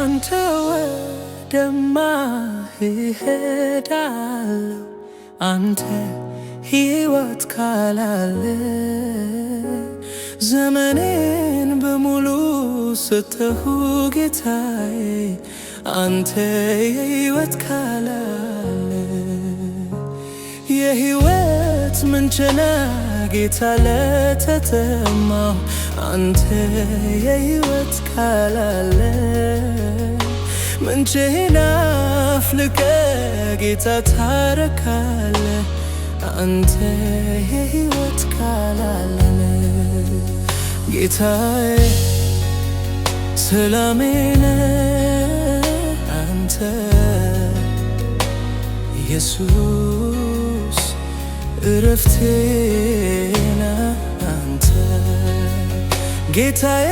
ካንተ ወደማ እሄዳለሁ አንተ ሕይወት ካላለ ዘመኔን በሙሉ ሰጠሁ ጌታዬ አንተ የሕይወት ካላለ የሕይወት ምንጭ ነህ ጌታ ለተጠማው አንተ የሕይወት ካላለ ምንጭህን አፍልቀህ ጌታ ታረካለህ አንተ የሕይወት ካላለ ጌታዬ ሰላሜ ነህ አንተ ኢየሱስ እረፍቴ ነህ አንተ ጌታዬ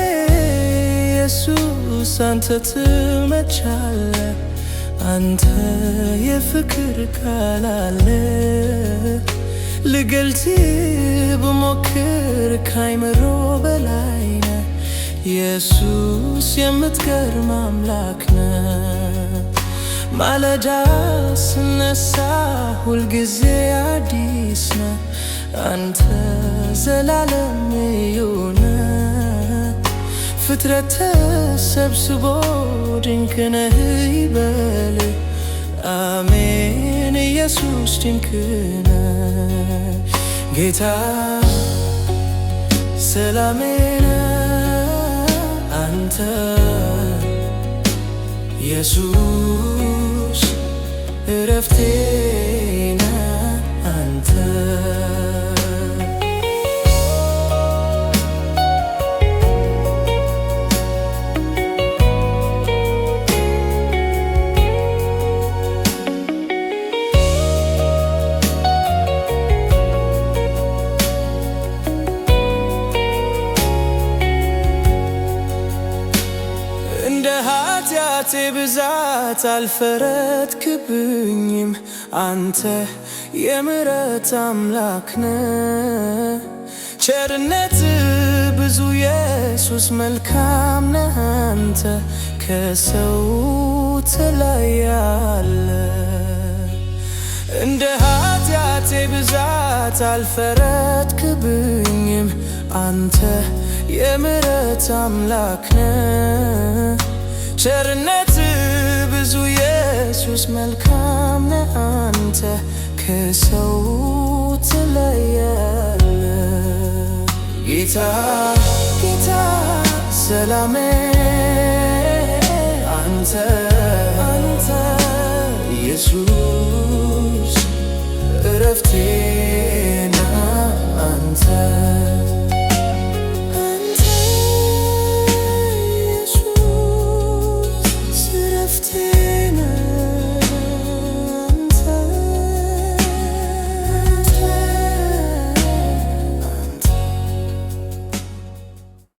ኢየሱስ አንተ ትመቻለህ አንተ የፍቅር ቃል አለ ልገልጽ ብሞክር ከአይምሮ በላይ ነህ ኢየሱስ የምትገርም አምላክ ነህ ማለዳ ስነሳ ሁልጊዜ አዲስ ነህ አንተ ዘላለም ሕያው ነህ ፍጥረት ተሰብስቦ ድንቅ ነህ ይበል አሜን ኢየሱስ ድንቅ ነህ ጌታ ሰላሜ ነህ አንተ ኢየሱስ እረፍቴ ነህ አንተ ኃጢአቴ ብዛት አልፈረድክብኝም አንተ የምሕረት አምላክ ነህ ቸርነት ብዙ ኢየሱስ መልካም ነህ አንተ ከሰው ትለያለህ እንደ ኃጢአቴ ብዛት አልፈረድክብኝም አንተ የምሕረት አምላክ ነህ ቸርነት ብዙ ኢየሱስ መልካም ነህ አንተ ከሰው ትለያለህ ጌታ ጌታ ሰላሜ አንተ ኢየሱስ እረፍቴ